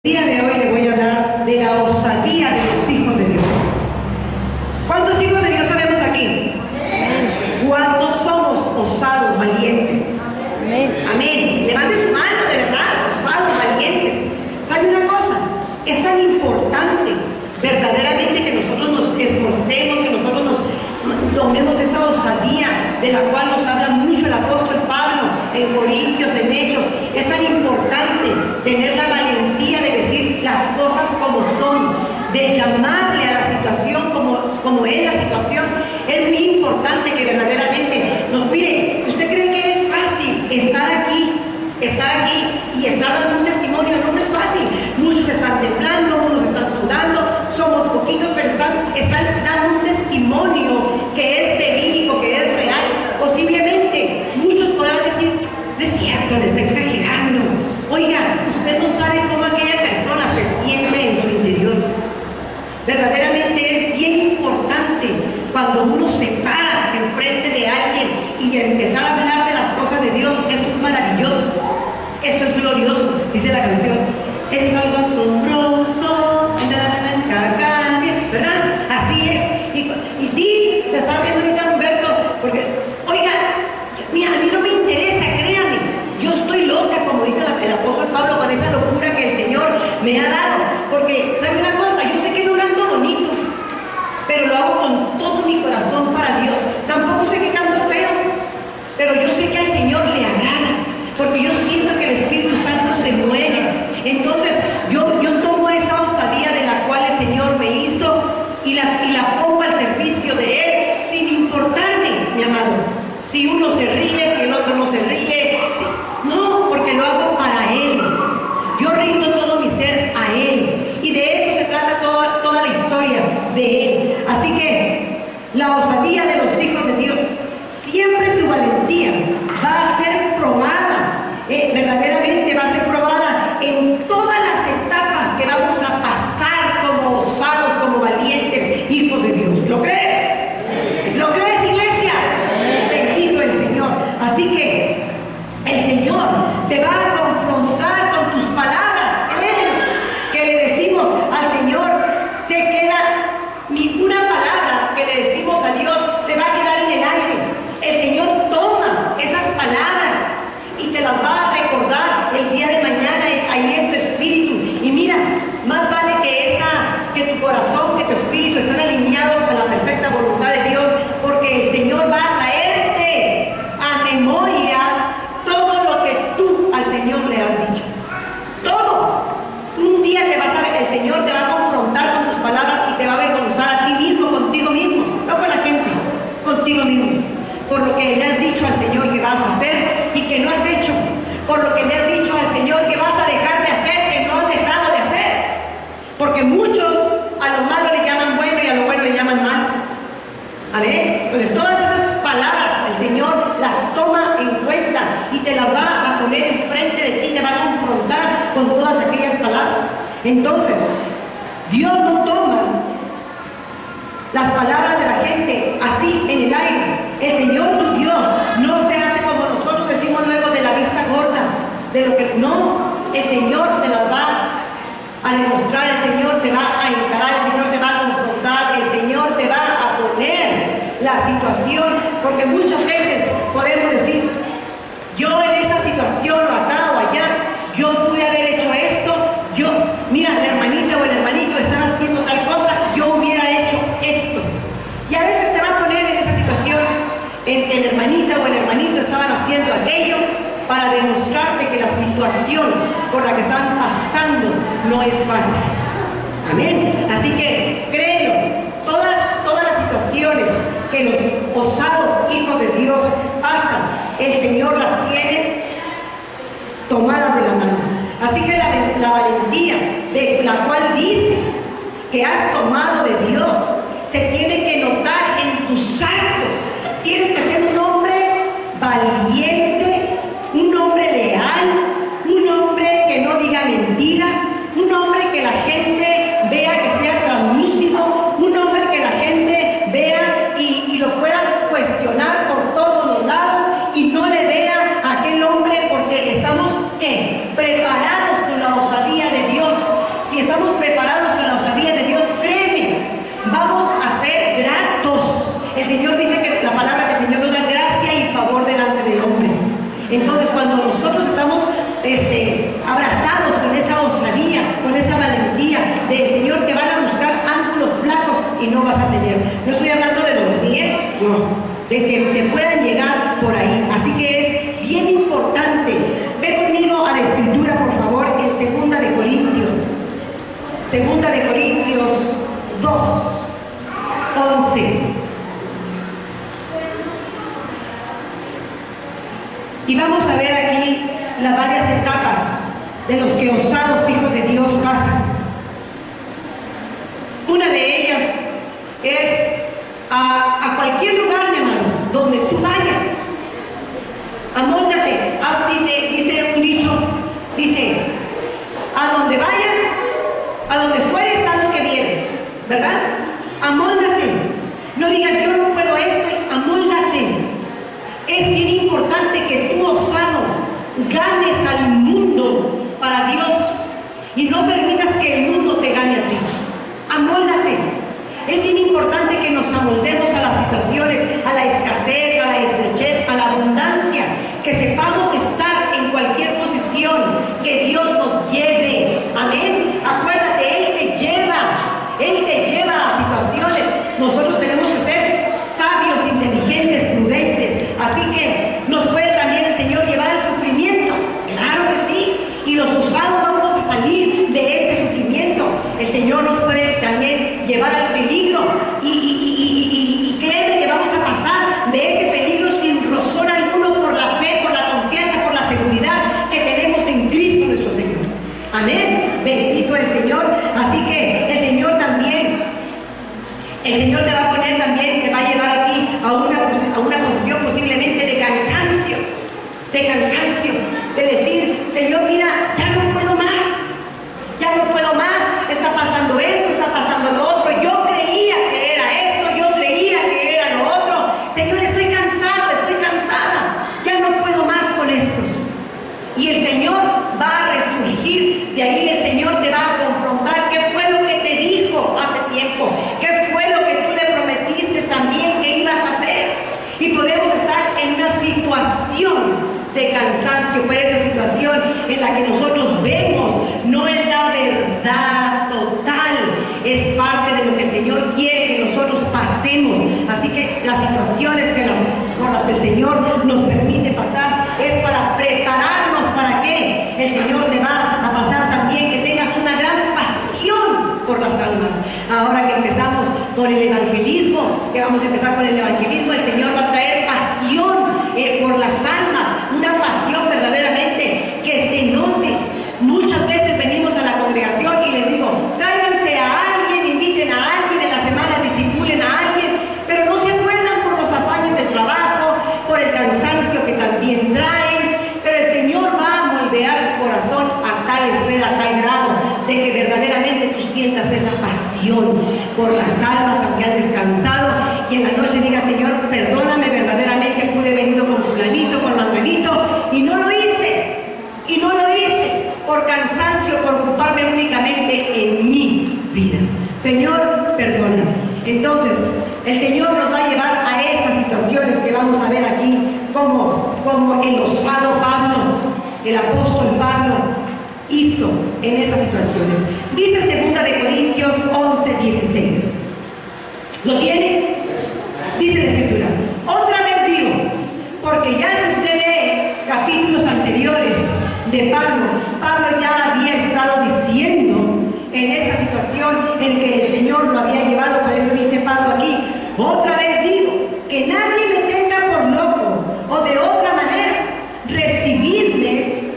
El día de hoy le voy a hablar de la osadía de los hijos de Dios. ¿Cuántos hijos de Dios sabemos aquí? ¿Cuántos somos osados, valientes? Amén. Levante su mano, de verdad, osados, valientes. ¿Sabe una cosa? Es tan importante verdaderamente que nosotros nos esforcemos, que nosotros nos tomemos esa osadía de la cual nos habla mucho el apóstol Pablo en Corintios, en Hechos. Es tan importante tener la valentía de decir las cosas como son, de llamarle a la situación como es la situación. Es muy importante que verdaderamente nos mire. ¿Usted cree que es fácil estar aquí y estar dando un testimonio? No es fácil. Muchos están temblando, unos están sudando, somos poquitos, pero están dando un testimonio que es verídico, que es real. Posiblemente muchos podrán decir, no es cierto, le está exagerando. Oiga, usted no sabe cómo aquella persona se siente en su interior. Verdaderamente es bien importante cuando uno se para enfrente de alguien y empezar a hablar de las cosas de Dios. Esto es maravilloso, esto es glorioso, dice la canción. Es algo asombroso, ¿verdad? Así es. Y sí, se está viendo ahorita Humberto, porque, oiga, mira, a mí no me interesa, créame. Yo estoy loca, como dice el apóstol Pablo, con esa locura que el Señor me ha dado. Porque, ¿sabe una cosa? Yo sé que no canto bonito, pero lo hago con todo mi corazón para Dios. Tampoco sé que canto feo, pero yo sé que al Señor le agrada, porque yo siento que el Espíritu Santo se mueve. Entonces, yo tomo esa osadía de la cual el Señor me hizo y la pongo al servicio de Él, sin importarme, mi amado, si uno se ríe, si el otro no se ríe. No, porque lo hago para Él. Yo rindo todo mi ser a Él. Y de eso se trata toda la historia de Él. Así que la osadía de los hijos de Dios, siempre tu valentía va a ser probada. Verdaderamente va a ser probada en todas las etapas que vamos a pasar como osados, como valientes hijos de Dios. ¿Lo crees? ¿Lo crees, iglesia? Bendito el Señor. Así que el Señor te va a confrontar con tus palabras. Que le decimos al Señor, se queda, ninguna palabra que le decimos a Dios se va a quedar en el aire. El Señor toma esas palabras y te las va a recordar el día de mañana ahí en tu espíritu. Y mira, más vale que tu corazón, que tu espíritu están alineados a la perfecta voluntad de Dios, porque el Señor va a traerte a memoria todo lo que tú al Señor le has dicho. Todo. Un día el Señor te va a confrontar con tus palabras y te va a avergonzar a ti mismo, contigo mismo, no con la gente, contigo mismo, por lo que le has dicho al Señor que vas a hacer y que no has hecho, por lo que le has dicho al Señor que vas a dejar de hacer, que no has dejado de hacer, porque muchos a lo malo le llaman bueno y a lo bueno le llaman mal. Amén. Entonces todas esas palabras el Señor las toma en cuenta y te las va a poner enfrente de ti, te va a confrontar con todas aquellas palabras. Entonces, Dios no toma las palabras de la gente así en el aire. El Señor tu Dios no se hace como nosotros decimos luego de la vista gorda, de lo que no, el Señor te las va a demostrar, el Señor te va a encarar, el Señor te va a confrontar, el Señor te va a poner la situación, porque muchas veces podemos decir, yo en esta situación o acá o allá, yo pude haber hecho esto, mira, la hermanita o el hermanito están haciendo tal cosa, yo hubiera hecho esto. Y a veces te va a poner en esa situación en que la hermanita o el hermanito estaban haciendo aquello para demostrarte que la situación por la que están pasando no es fácil. Amén. Así que créelo, todas las situaciones que los osados hijos de Dios pasan, el Señor las tiene tomadas de la mano. Así que la valentía de la cual dices que has tomado de Dios se tiene que notar en tus actos. Tienes que ser un hombre valiente, un hombre leal, un hombre que no diga mentiras, un hombre que la gente vea que sea translúcido, un hombre que la gente vea y lo pueda cuestionar por todos los lados y no le vea a aquel hombre, porque estamos preparados con la osadía de Dios de que te puedan llegar por ahí. Así que es bien importante. Ve conmigo a la escritura, por favor, en Segunda de Corintios 2, 11. Y vamos a ver aquí las varias etapas de los que osados hijos de Dios pasan. Una de ellas es a cualquier lugar, mi hermano, donde tú vayas, amóldate. Dice un dicho, dice, a donde vayas, a donde fueres, haz lo que vieres, ¿verdad? Amóldate. No digas, yo no puedo esto, amóldate. Es bien importante que tú, osado, ganes al mundo para Dios y no permitas que el mundo te gane a ti. Amóldate. Es bien importante que nos amoldemos a las situaciones, a la escasez, a la estrechez, a la abundancia, que sepamos estar en cualquier posición que Dios nos lleve. Amén. Acuérdate, Él te lleva a situaciones. Nosotros tenemos que ser sabios, inteligentes, prudentes. Así que nos puede también el Señor llevar al sufrimiento. Claro que sí. Y los osados vamos a salir de ese sufrimiento. El Señor nos puede también llevar al peligro. Y créeme que vamos a pasar de ese peligro sin rozón alguno por la fe, por la confianza, por la seguridad que tenemos en Cristo nuestro Señor. Amén. Bendito el Señor. Así que el Señor te va a poner también, te va a llevar a ti a una posición posiblemente de cansancio, de decir, Señor, mira, ya no puedo más, está pasando esto, está pasando lo otro, yo creía que era esto, yo creía que era lo otro, Señor, estoy cansado, estoy cansada, ya no puedo más con esto. Y el Señor va a resurgir, de ahí el Señor te va a confrontar, ¿qué fue lo que te dijo hace tiempo? ¿Qué fue lo que tú le prometiste también que ibas a hacer? Y podemos estar en una situación de cansancio, pero esa situación en la que nosotros vemos no es la verdad total, es parte de lo que el Señor quiere que nosotros pasemos. Así que las situaciones por las que el Señor nos permite pasar es para prepararnos para que el Señor te va a pasar también que tengas una gran pasión por las almas. Ahora que empezamos con el evangelismo, el Señor va a traer pasión por las almas, una pasión verdaderamente que se note. Muchas veces venimos a la congregación y les digo, tráiganse a alguien, inviten a alguien en la semana, discipulen a alguien, pero no se acuerdan por los afanes del trabajo, por el cansancio que también traen. Pero el Señor va a moldear tu corazón a tal esfera, a tal grado, de que verdaderamente tú sientas esa pasión por las almas, aunque has descansado, y en la noche digas, Señor, perdóname, verdaderamente pude haber venido con fulanito, con manganito, y no lo hice por cansancio, por ocuparme únicamente en mi vida. Señor, perdóname. Entonces, el Señor nos va a llevar a estas situaciones que vamos a ver aquí, como el osado Pablo, el apóstol Pablo, hizo en estas situaciones. Dice 2 de Corintios 11:16. ¿Lo tiene? Dice la Escritura. Otra vez digo, porque ya si usted lee capítulos anteriores de Pablo ya había estado diciendo en esta situación en que el Señor lo había llevado. Por eso dice Pablo aquí, otra vez digo, que nadie me tenga por loco, o de otra manera, recibirme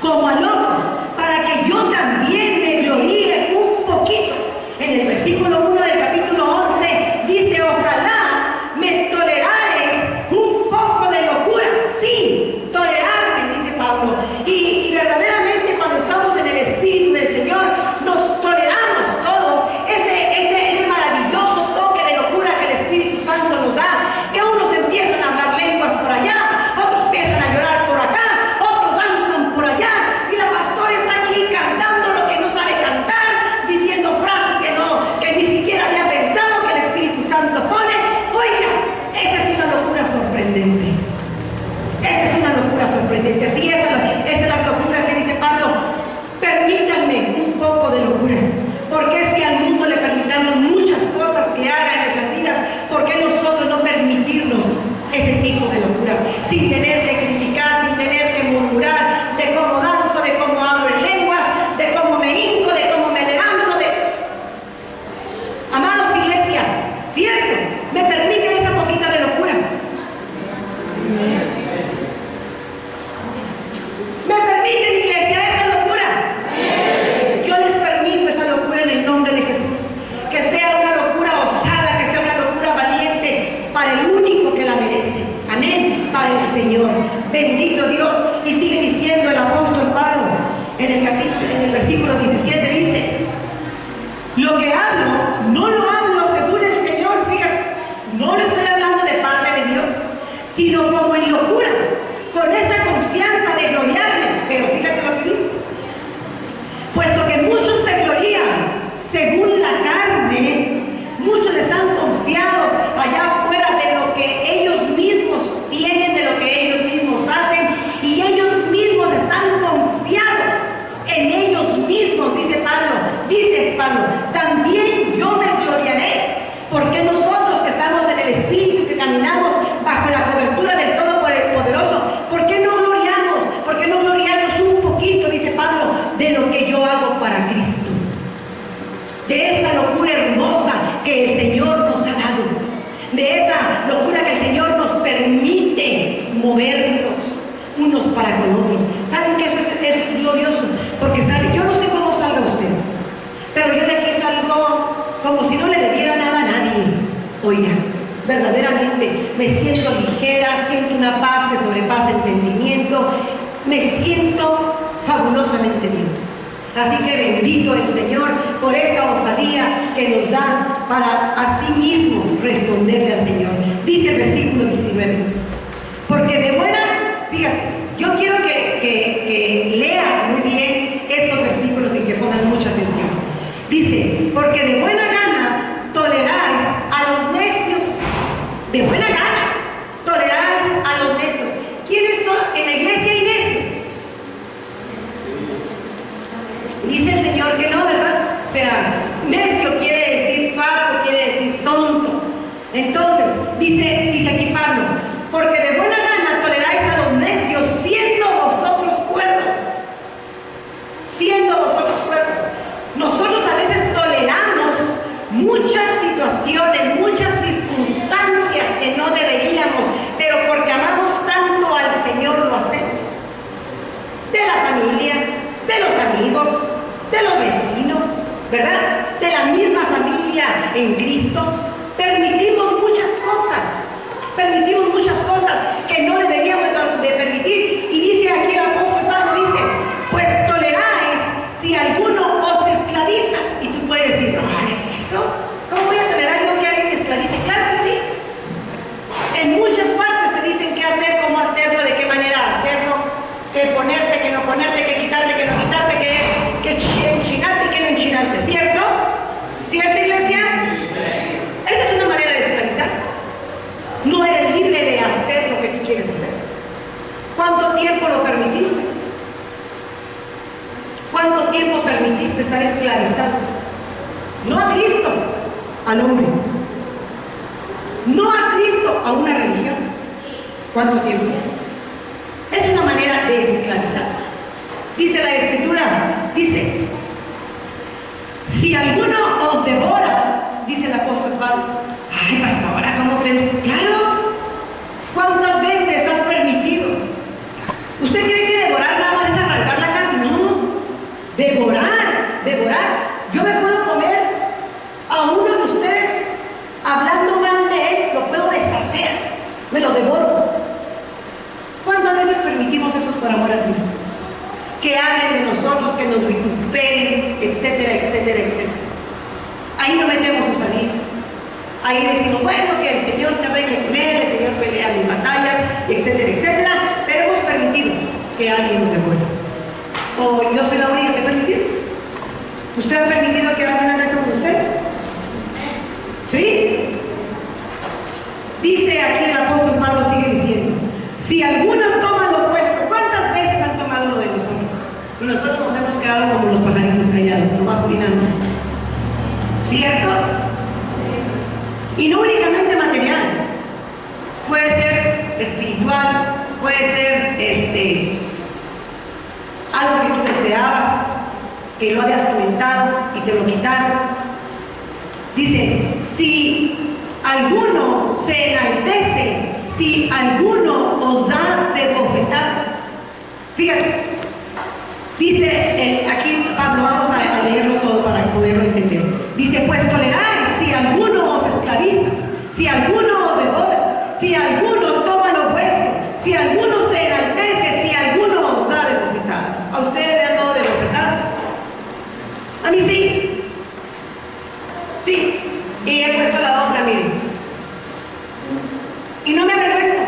como a loco, para que yo también me gloríe un poquito. En el versículo 1 del capítulo 11 dice, ojalá me tolerares un poco de locura. Sí, tolerarme, dice Pablo. Y verdaderamente cuando estamos en el Espíritu del Señor, nos toleramos todos ese maravilloso toque de locura que el Espíritu Santo nos da, que unos empiezan a hablar lenguas por allá, otros empiezan a llorar por acá, otros danzan por allá, y la pastora está aquí cantando lo que no sabe cantar, diciendo frases que ni siquiera había pensado que el Espíritu Santo pone. Oiga, esa es una locura sorprendente. Sí, esa es la locura que dice Pablo. Permítanme un poco de locura. Porque si al mundo le permitamos muchas cosas que haga en nuestras vidas, ¿por qué nosotros no permitirnos sin tener que criticar, sin tener que murmurar de cómo danzo, de cómo hablo en lenguas, de cómo me hinco, de cómo me levanto, Amados, iglesia, cierto, me permiten esa poquita de locura. ¿Me permiten, iglesia, esa locura? Yo les permito esa locura en el nombre de Jesús. Que sea una locura osada, que sea una locura valiente para el único que la merece. Amén. Para el Señor. Bendito Dios. Y sigue diciendo el apóstol Pablo en el versículo 17, dice: lo que hablo, no lo hablo según el Señor. Fíjate, no lo estoy hablando de parte de Dios, sino como en locura, con esa confianza de gloriarme. Pero fíjate lo que dice: puesto que muchos se glorían según la carne, muchos están confiados allá afuera de lo que ellos mismos tienen, de lo que ellos mismos hacen, y ellos mismos están confiados en ellos mismos, dice Pablo, también yo me gloriaré, porque nosotros que estamos en el Espíritu y que caminamos bajo la cobertura del Todopoderoso, ¿por qué no gloriamos? ¿Por qué no gloriarnos un poquito, dice Pablo, de lo que yo hago para Cristo? De esa locura hermosa que el Señor nos ha dado, de esa locura que el Señor nos permite movernos unos para con otros. ¿Saben que eso es glorioso? Porque sale, yo no sé cómo salga usted, pero yo de aquí salgo como si no le debiera nada a nadie. Oiga, verdaderamente me siento ligera, siento una paz que sobrepasa entendimiento, me siento fabulosamente bien. Así que bendito el Señor por esa osadía que nos da para así mismo responderle al Señor. Dice el versículo 19: porque de buena, fíjate, yo quiero que leas muy bien estos versículos y que pongan mucha atención. Dice: porque de buena gana toleráis a los necios. De buena gana toleráis a los necios. ¿Quiénes son en la iglesia hay necios? Dice el Señor que no, ¿verdad? O sea, necio quiere decir fato, quiere decir tonto. Entonces, dice aquí Pablo: porque de buena gana toleráis a los necios, siendo vosotros cuerdos. Siendo vosotros cuerdos. Nosotros a veces toleramos muchas situaciones, muchas circunstancias que no deberíamos, pero porque amamos tanto al Señor lo hacemos. De la familia, de los amigos, de los vecinos, ¿verdad? De la misma familia en Cristo. Permitimos muchas cosas que no deberíamos de permitir. Y dice aquí el apóstol Pablo, dice: pues toleráis si alguno os esclaviza. Y tú puedes decir: no, ¿es cierto? ¿Cómo voy a tolerar yo que alguien me esclavice? Claro que sí. En muchas partes se dicen qué hacer, cómo hacerlo, de qué manera hacerlo, qué ponerte, qué no ponerte, qué quitarte, qué no quitarte, qué enchinarte, qué no enchinarte, ¿cierto? ¿Cierto, iglesia? Esa es una manera de esclavizar. No eres libre de hacer lo que tú quieres hacer. ¿Cuánto tiempo lo permitiste? ¿Cuánto tiempo permitiste estar esclavizado? No a Cristo, al hombre. No a Cristo, a una religión. ¿Cuánto tiempo? Es una manera de esclavizar. Dice la Escritura, dice: si alguno os devora, dice el apóstol Pablo. Ay, pastora, ¿cómo creen? Claro. ¿Cuántas veces has permitido? ¿Usted cree que devorar nada más es arrancar la carne? No. Devorar. Yo me puedo comer a uno de ustedes hablando mal de él, lo puedo deshacer, me lo devoro. ¿Cuántas veces permitimos eso por amor a Cristo? Que hablen de nosotros, que nos vituperen, etcétera, etcétera, etcétera. Ahí no metemos osadía. Ahí decimos: bueno, que el Señor se arregle con él, el Señor pelea mis batallas, etcétera, etcétera. Pero hemos permitido que alguien nos devore. O yo soy la única que he permitido. ¿Usted ha permitido que alguien haga eso con usted? ¿Sí? Dice aquí el apóstol Pablo, sigue diciendo: si alguno toma lo vuestro. ¿Cuántas veces han tomado lo de nosotros? Y nosotros nos hemos quedado como los pajaritos callados, nomás opinando. ¿Cierto? Y no únicamente material, puede ser espiritual, puede ser algo que tú deseabas, que lo habías comentado y te lo quitaron. Dice, si alguno se enaltece, si alguno os da de bofetadas. Fíjate, dice aquí Pablo, vamos a leerlo todo para poderlo entender. Dice, pues toleráis si alguno os esclaviza, si alguno os devora, si alguno toma lo vuestro, si alguno se enaltece, si alguno os da de bofetadas. ¿A ustedes le han dado de bofetadas? A mí sí. Sí. Y he puesto la otra, miren. Y no me avergüenzo.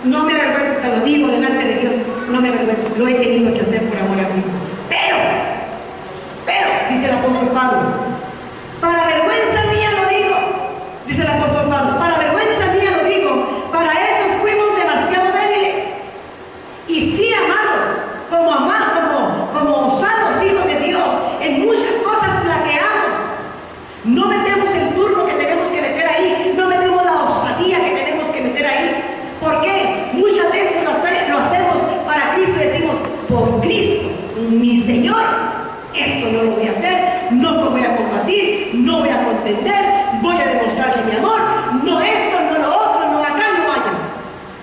No me avergüenzo, te lo digo delante de Dios. No me avergüenzo. Lo he tenido que hacer por amor a Cristo. Pero, dice el apóstol Pablo, para vergüenza mía lo digo, dice el apóstol Pablo, para vergüenza mía lo digo, para eso fuimos demasiado débiles. Y sí, amados, como osados hijos de Dios, en muchas cosas flaqueamos. No metemos el turno que tenemos que meter ahí, no metemos la osadía que tenemos que meter ahí. ¿Por qué? Muchas veces lo hacemos para Cristo y decimos, por Cristo, mi Señor, esto no lo voy a hacer, no lo voy a combatir, no voy a contender, voy a demostrarle mi amor, no esto, no lo otro, no acá, no allá.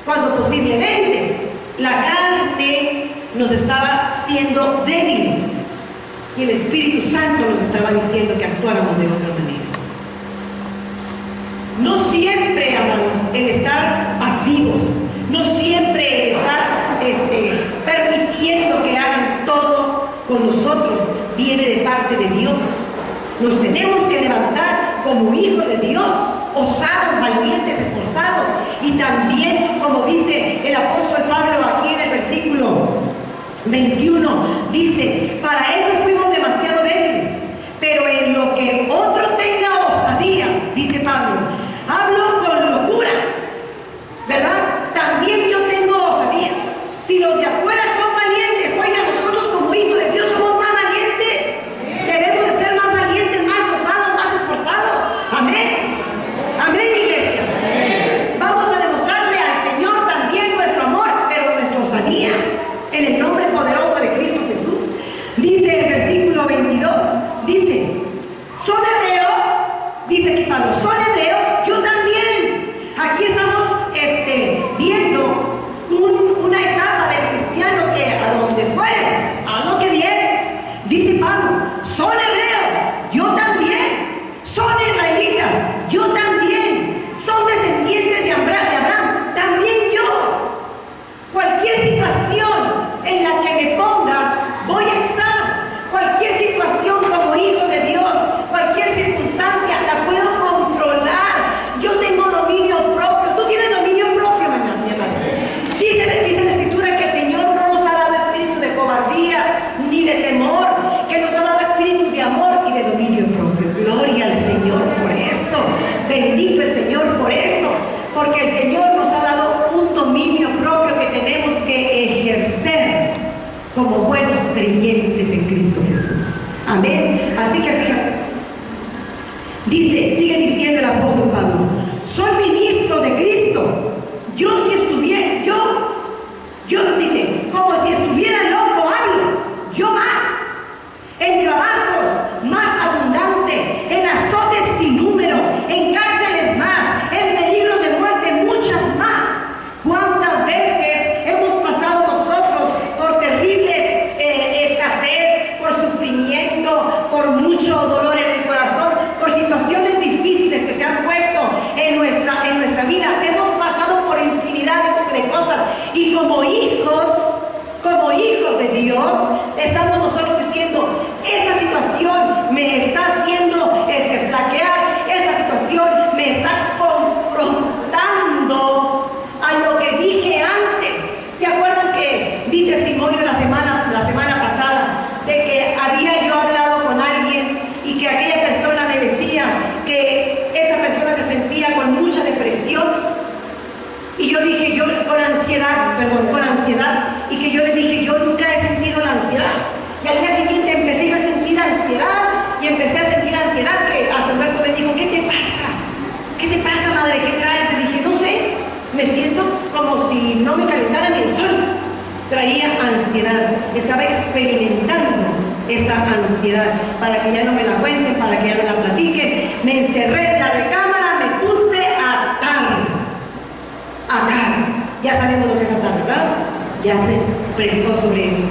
Cuando posiblemente la carne nos estaba siendo débiles y el Espíritu Santo nos estaba diciendo que actuáramos de otra manera. No siempre, amados, el estar pasivos, no siempre el estar permitiendo que hagan todo con nosotros viene de parte de Dios. Nos tenemos que levantar como hijos de Dios, osados, valientes, esforzados, y también, como dice el apóstol Pablo aquí en el versículo 21, dice, para eso fuimos demasiado débiles, pero en lo que otro tenga osadía, dice Pablo, hablo con locura, ¿verdad? También yo tengo osadía. Si los de afuera son valientes, oiga, nosotros como hijos de Dios somos más valientes. Debemos de ser más valientes, más osados, más esforzados. Amén. Amén, iglesia. Vamos a demostrarle al Señor también nuestro amor, pero nuestra osadía, en el nombre poderoso de Cristo Jesús. Dice el versículo 22, dice, son hebreos, dice aquí Pablo, son hebreos, yo también. Aquí estamos viendo una etapa del cristiano que a donde fueres, a lo que vienes, dice Pablo, son hebreos, yo también, son israelitas, yo también, son descendientes de Abraham, también yo. Cualquier situación en la que me pongas, voy a estar. Cualquier situación como hijo de Dios, cualquier circunstancia, la puedo controlar. Yo tengo dominio propio. Tú tienes dominio propio, mi hermano. Dice la Escritura que el Señor no nos ha dado espíritu de cobardía ni de temor, que nos ha dado espíritu de amor y de dominio propio. Gloria al Señor por eso. Bendito el Señor por eso. Porque el Señor nos ha dado un dominio propio que tenemos que ejercer como buenos creyentes en Cristo Jesús. Amén. Así que fíjate, sigue diciendo el apóstol Pablo, soy ministro de Cristo. Yo si estuviera, dice, como si estuviera loco hablo, yo más, en trabajos más abundante, en azotes sin número, en cárceles más, en peligros de muerte muchas más. ¿Cuántas veces hemos pasado nosotros por terribles escasez, por sufrimiento, por mucho dolor en el corazón, por situaciones difíciles que se han puesto en nuestra vida? Hemos pasado por infinidad de cosas y como hijos de Dios, estamos nosotros diciendo, esta situación me está haciendo flaquear, esta situación me está confrontando a lo que dije antes. ¿Se acuerdan que di testimonio la semana pasada de que había yo hablado con alguien y que aquella persona me decía que esa persona se sentía con mucha depresión? Y yo dije, con ansiedad, y que yo le dije, yo nunca he sentido la ansiedad. soledad, para que ya no me la cuenten, para que ya me la platiquen. Me encerré en la recámara, me puse a atar. Ya sabemos lo que es atar, ¿verdad? Ya se predicó sobre eso.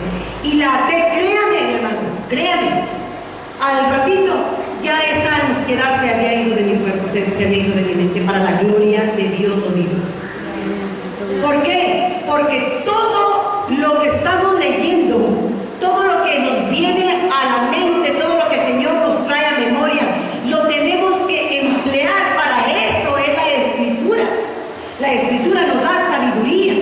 Y la até, créame, mi hermano, créame. Al ratito ya esa ansiedad se había ido de mi cuerpo, se había ido de mi mente, para la gloria de Dios lo digo. ¿Por qué? Porque todo lo que estamos leyendo, todo lo que nos viene a la mente, todo lo que el Señor nos trae a memoria, lo tenemos que emplear. Para eso es la Escritura. La Escritura nos da sabiduría,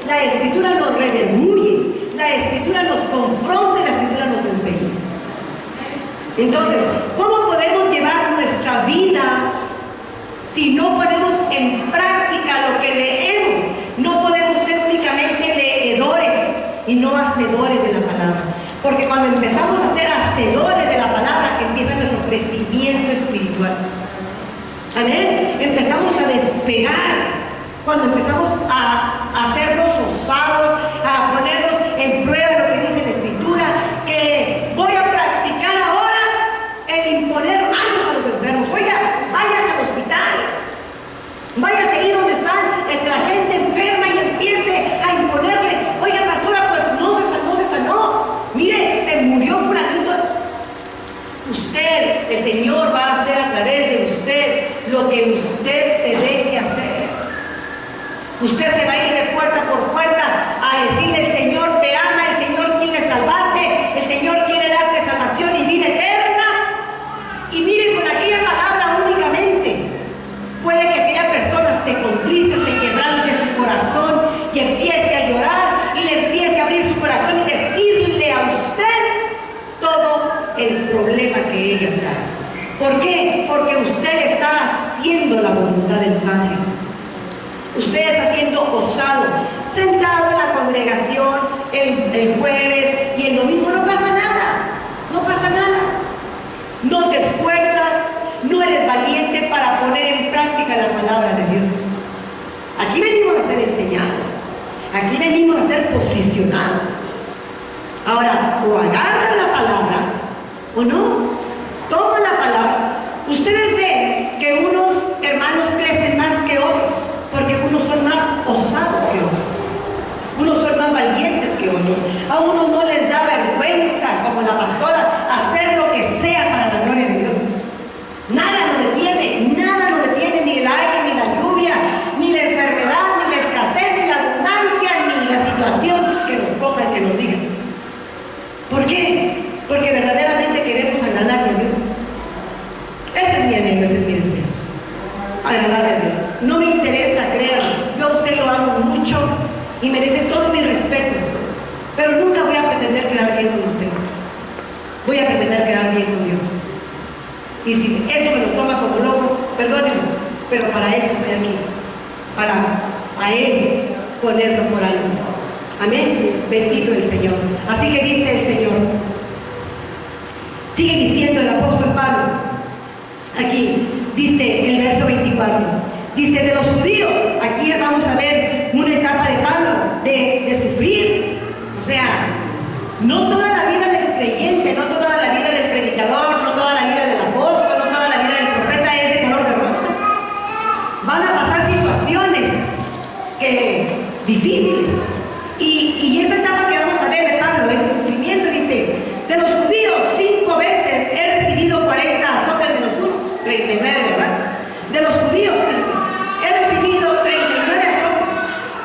la Escritura nos redarguye, la Escritura nos confronta y la Escritura nos enseña. Entonces, ¿cómo podemos llevar nuestra vida si no ponemos en práctica lo que leemos? No podemos ser únicamente leedores y no hacedores de la palabra. Porque cuando empezamos a ser hacedores de la palabra, empieza nuestro crecimiento espiritual. Amén. Empezamos a despegar. Cuando empezamos a hacernos osados, a ponernos en prueba lo que dice la Escritura, que voy a practicar ahora el imponer manos a los enfermos. Oiga, váyase al hospital, váyase ahí donde están la gente enferma y empiece a imponerle. Oiga, pastora, pues no se sanó. Mire, se murió fulanito. Usted, el Señor va a hacer a través de usted lo que usted se deje hacer. Usted se va a ir de puerta por puerta a decirle: el Señor te ama, el Señor quiere salvarte, el Señor quiere darte salvación y vida eterna. Y mire, con aquella palabra únicamente puede que aquella persona se contriste, se quebrante su corazón y empiece a llorar y le empiece a abrir su corazón y decirle a usted todo el problema que ella trae. ¿Por qué? Porque usted está haciendo la voluntad del Padre. Usted está siendo osado, sentado en la congregación el jueves y el domingo. No pasa nada, no pasa nada. No te esfuerzas, no eres valiente para poner en práctica la palabra de Dios. Aquí venimos a ser enseñados, aquí venimos a ser posicionados. Ahora, o agarran la palabra o no, toman la palabra. Ustedes ven que unos hermanos crecen más que otros, porque unos son más osados que otros, unos son más valientes que otros. A unos no les da vergüenza, como la pastora, hacer lo que sea para la gloria de Dios. Nada nos detiene, ni el aire, ni la lluvia, ni la enfermedad, ni la escasez, ni la abundancia, ni la situación que nos pongan, que nos digan. ¿Por qué? Porque verdaderamente queremos agradarle a Dios. Ese es mi anhelo, ese es mi deseo. Agradarle a Dios. No me interesa, créanme, yo a usted lo amo mucho y merece todo mi respeto, pero nunca voy a pretender quedar bien con usted. Voy a pretender quedar bien con Dios. Y si eso me lo toma como loco, perdónenme, pero para eso estoy aquí, para a Él ponerlo por algo. Amén. Bendito el Señor. Así que dice el Señor, sigue diciendo el apóstol Pablo, aquí dice el verso 24, dice: de los judíos, aquí vamos a ver una etapa de Pablo de sufrir. O sea, no toda la vida del creyente, no toda la vida del predicador, no toda la vida del apóstol, no toda la vida del profeta es de color de rosa. Van a pasar situaciones difíciles. Y esta etapa que vamos a ver de Pablo, el sufrimiento, dice: de los judíos 5 veces he recibido 40 azotes menos uno, 39, ¿verdad? De los judíos 5, he recibido 39 azotes.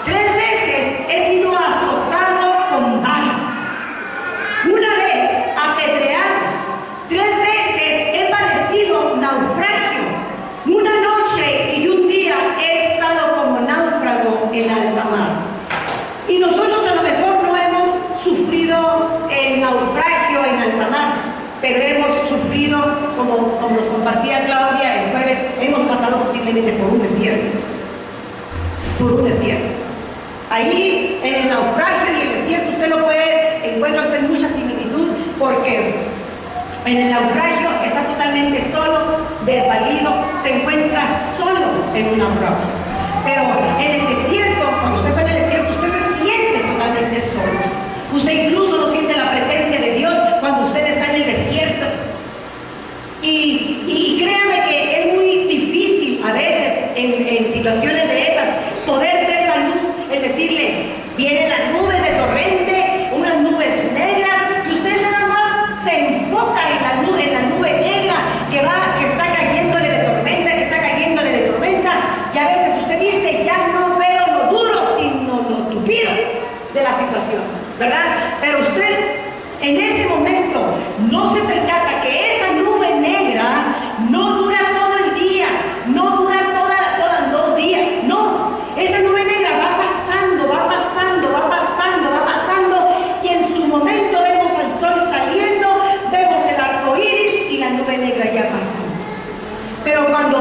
3 veces he sido azotado con vara. Una vez apedreado. 3 veces he padecido naufragio. Una noche y un día he estado como náufrago en alta mar. Y nosotros a lo mejor no hemos sufrido el naufragio en alta mar, pero hemos sufrido, como nos compartía Claudia el jueves, hemos pasado posiblemente por un desierto. Por un desierto. Ahí en el naufragio y el desierto usted lo puede, encuentra usted mucha similitud, porque en el naufragio está totalmente solo, desvalido, se encuentra solo en un naufragio. Pero en el desierto, cuando usted está en el desierto, usted se siente totalmente solo. Usted incluso no siente la presencia de Dios cuando usted está en el desierto.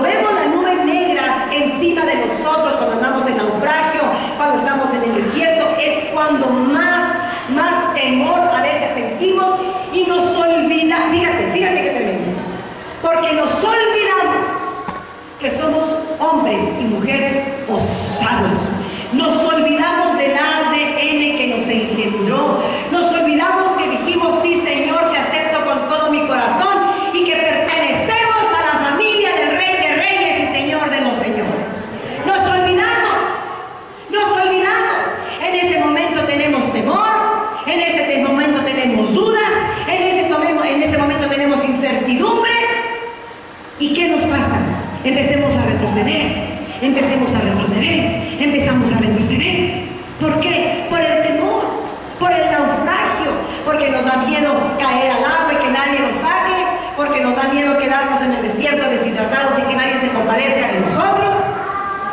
Cuando vemos la nube negra encima de nosotros, cuando andamos en naufragio, cuando estamos en el desierto, es cuando más temor a veces sentimos y nos olvidamos. Fíjate que tremendo. Porque nos olvidamos que somos hombres y mujeres osados. Nos olvidamos del ADN que nos engendró. Nos olvidamos que dijimos, sí, Señor, te acepto con todo mi corazón y que pertenecemos a la familia del Rey de Reyes y Señor de los Señores. Nos olvidamos. En ese momento tenemos temor, en ese momento tenemos dudas, en ese momento tenemos incertidumbre. ¿Y qué nos pasa? Empezamos a retroceder. ¿Por qué? Por el temor, por el naufragio, porque nos da miedo caer al agua y que nadie nos saque, porque nos da miedo quedarnos en el desierto deshidratados y que nadie se compadezca de nosotros.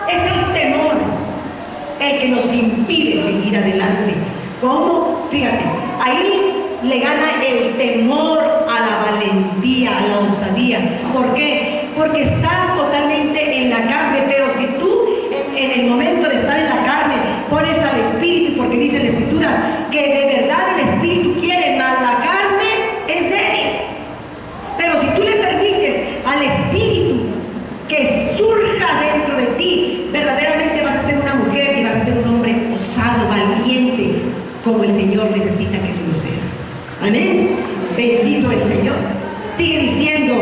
Es el temor el que nos impide seguir adelante. ¿Cómo? Fíjate, ahí le gana el temor a la valentía, a la osadía. ¿Por qué? Porque estás totalmente en la carne, pero si tú en el momento de estar en la carne pones al Espíritu, porque dice la Escritura que de verdad el Espíritu quiere, mas la carne es débil. Pero si tú le permites al Espíritu que surja dentro de ti, verdaderamente vas a ser una mujer y vas a ser un hombre osado, valiente, como el Señor necesita que tú lo seas. Amén. Bendito el Señor. Sigue diciendo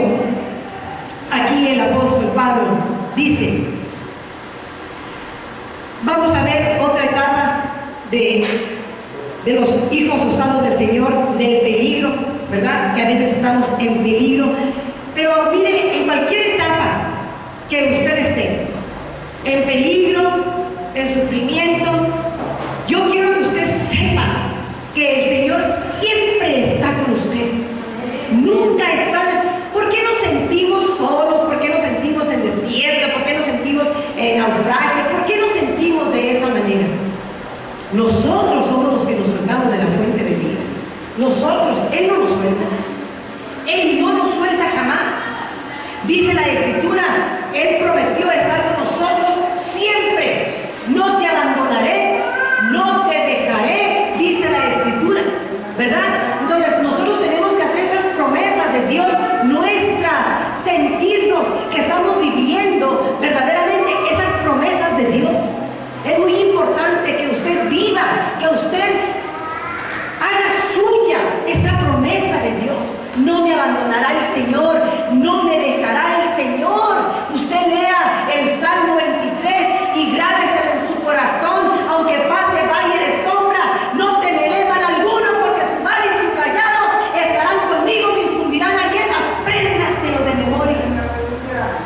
aquí el apóstol Pablo, dice, vamos a ver otra etapa de los hijos osados del Señor, del peligro, ¿verdad? Que a veces estamos en peligro. Pero mire, en cualquier etapa que usted esté, en peligro, en sufrimiento, yo quiero que usted sepa que el Señor siempre está con usted. Nunca está. ¿Por qué nos sentimos solos? ¿Por qué nos sentimos en desierto? ¿Por qué nos sentimos en naufragio? ¿Por qué nos sentimos de esa manera? Nosotros somos los que nos soltamos de la fuente de vida. Nosotros, Él no nos suelta. Él no nos suelta jamás. Dice la Escritura, Él prometió estar con nosotros siempre. No te abandonaré, no te dejaré, dice la Escritura, ¿verdad? Entonces nosotros tenemos que hacer esas promesas de Dios nuestras, sentirnos que estamos viviendo verdaderamente esas promesas de Dios. Es muy importante que usted viva, que usted haga suya esa promesa de Dios. No me abandonará el Señor, no me dejará el Señor. Usted lea el Salmo 23 y grábeselo en su corazón. Aunque pase valle de sombra, no temeré mal alguno, porque su vara y su callado estarán conmigo, me infundirán aliento. Apréndaselo de memoria.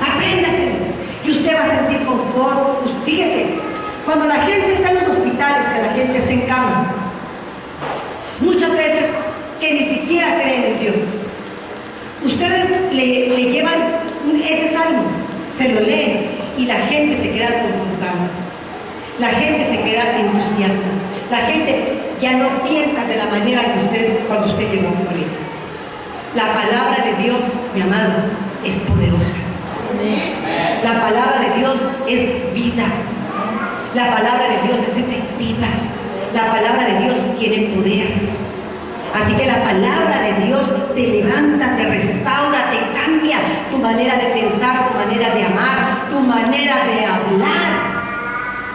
Apréndaselo. Y usted va a sentir confort. Pues fíjese, cuando la gente está en los hospitales, que la gente está en cama, muchas veces que ni siquiera creen en Dios, ustedes le llevan ese salmo, se lo leen y la gente se queda confrontada, la gente se queda entusiasta, la gente ya no piensa de la manera que cuando usted llegó con él. La palabra de Dios, mi amado, es poderosa. La palabra de Dios es vida. La palabra de Dios es efectiva. La palabra de Dios tiene poder. Así que la palabra de Dios te levanta, te restaura, te cambia tu manera de pensar, tu manera de amar, tu manera de hablar.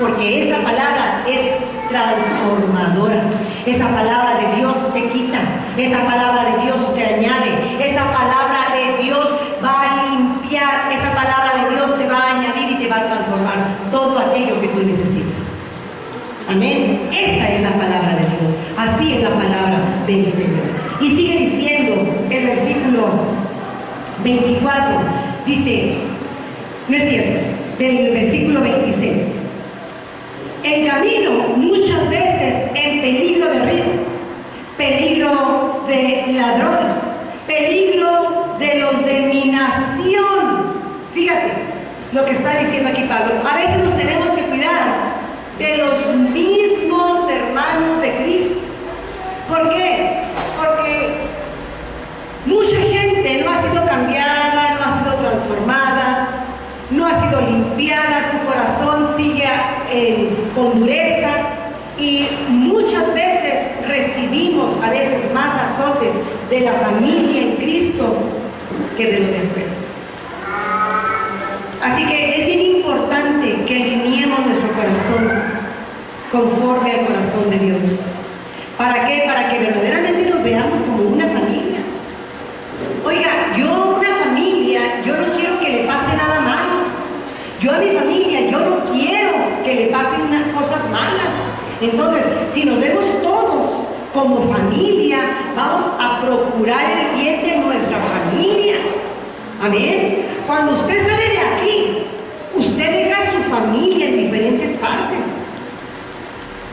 Porque esa palabra es transformadora. Esa palabra de Dios te quita. Esa palabra de Dios te añade. Esa palabra de Dios va a limpiar. Esa palabra de Dios te va a añadir y te va a transformar todo aquello que tú necesitas. Amén. Esa es la palabra de Dios. Así es la palabra del Señor. Y sigue diciendo el versículo 24. Dice, no es cierto, del versículo 26. En camino, muchas veces en peligro de ríos, peligro de ladrones, peligro de los de mi nación. Fíjate lo que está diciendo aquí Pablo. A veces nos tenemos que cuidar de los mismos hermanos de Cristo. ¿Por qué? Porque mucha gente no ha sido cambiada, no ha sido transformada, no ha sido limpiada, su corazón sigue con dureza y muchas veces recibimos a veces más azotes de la familia en Cristo que de los de afuera. Así que es bien importante que alineemos nuestro corazón conforme al corazón de Dios. ¿Para qué? Para que verdaderamente nos veamos como una familia. Oiga, una familia, yo no quiero que le pase nada malo. Yo a mi familia, yo no quiero que le pasen unas cosas malas. Entonces, si nos vemos todos como familia, vamos a procurar el bien de nuestra familia. Amén. Cuando usted sale de aquí, usted deja a su familia en diferentes partes.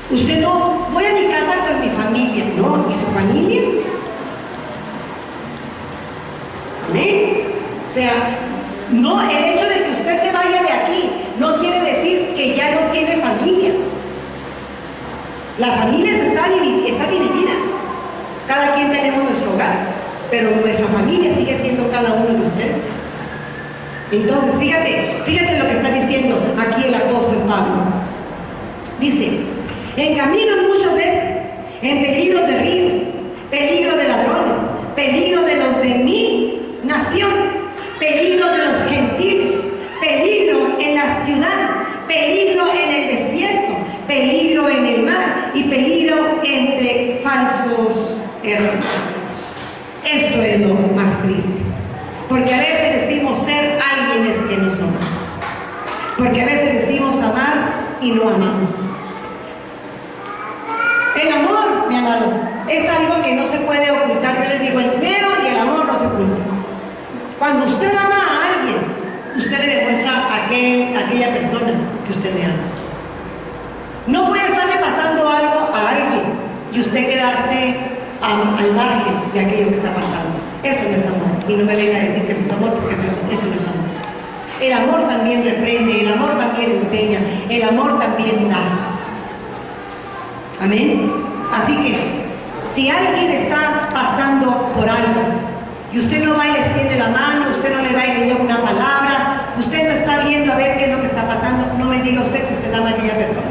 Usted no, voy a mi casa con mi familia, no, ¿y su familia? Amén. O sea, no, el hecho de que usted se vaya de aquí no quiere decir que ya no tiene familia. La familia está dividida. Cada quien tenemos nuestro hogar, pero nuestra familia sigue siendo cada uno de ustedes. Entonces, fíjate lo que está diciendo aquí el apóstol Pablo. Dice, en camino muchas veces, en peligro de ríos, peligro de ladrones, peligro de los de mi nación, peligro de los gentiles, peligro en la ciudad, peligro en el desierto, peligro en el mar y peligro entre falsos hermanos. Esto es lo más triste, porque a veces decimos ser alguienes que no somos, porque a veces decimos amar y no amamos. El amor, mi amado, es algo que no se puede ocultar. Yo les digo, el dinero y el amor no se ocultan. Cuando usted ama a alguien, usted le demuestra a aquella persona que usted le ama. No puede estarle pasando algo a alguien y usted quedarse al margen de aquello que está pasando. Eso no es amor. Y no me venga a decir que eso es amor, porque eso no es amor. El amor también reprende, el amor también enseña, el amor también da. Amén. Así que, si alguien está pasando por algo y usted no va y le extiende la mano, usted no le da y le lleva una palabra, usted no está viendo a ver qué es lo que está pasando, no me diga usted que usted ama a aquella persona.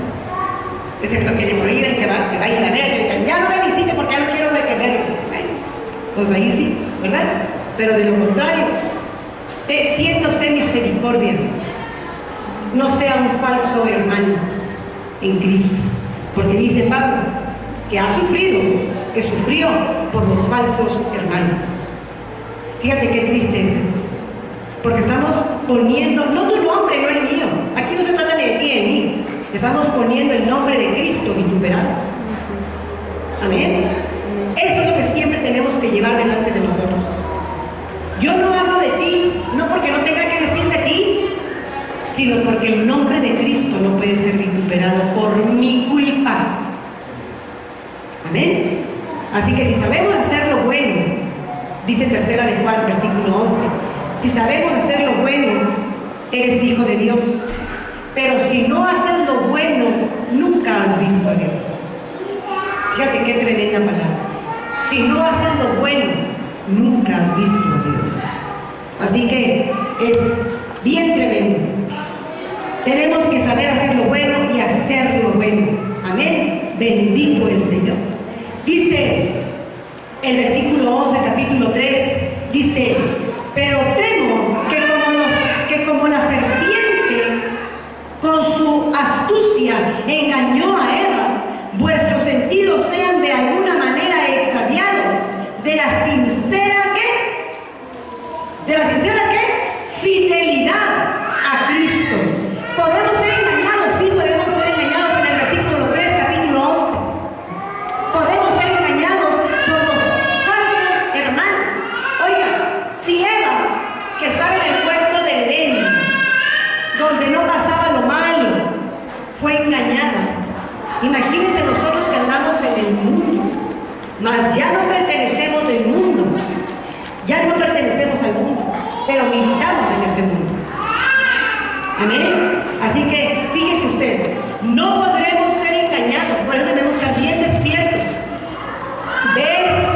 Excepto que le prohíben que vaya a la ver, que le digan, ya no me visite porque ya no quiero ver que verlo. Bueno, pues ahí sí, ¿verdad? Pero de lo contrario, sienta usted misericordia. No sea un falso hermano en Cristo. Porque dice Pablo que ha sufrido, que sufrió por los falsos hermanos. Fíjate qué triste es eso. Porque estamos poniendo, no tu nombre, no el mío. Aquí no se trata ni de ti ni de mí. Estamos poniendo el nombre de Cristo vituperado. Amén. Esto es lo que siempre tenemos que llevar delante de nosotros. Yo no hablo de ti, no porque no tenga que decir de ti, sino porque el nombre de Cristo no puede ser vituperado por mi culpa. Amén. Así que si sabemos hacer lo bueno, dice 3 de Juan, versículo 11, si sabemos hacer lo bueno, eres hijo de Dios. Pero si no haces lo bueno, nunca has visto a Dios. Fíjate qué tremenda palabra. Si no haces lo bueno, nunca has visto a Dios. Así que es bien tremendo. Tenemos que saber hacer lo bueno y hacer lo bueno. Amén. Bendito el Señor. Dice el versículo 11, capítulo 3, dice, pero temo que como la serpiente con su astucia engañó a Eva, vuestros sentidos sean de alguna manera extraviados de la sincera ¿qué? ¿De la sincera qué? Fidelidad a Cristo. ¿Podemos ser engañados? Sí, podemos ser engañados en el versículo 3, capítulo 11. Podemos ser engañados por los falsos hermanos. Oiga, si Eva, que estaba en el huerto del Edén, donde no pasaba lo malo, fue engañada, imagínense nosotros que andamos en el mundo, mas ya no pertenecemos del mundo, ya no pertenecemos al mundo, pero militamos en este mundo. Amén. Así que fíjese usted, no podremos ser engañados, por eso tenemos que estar bien despiertos, ver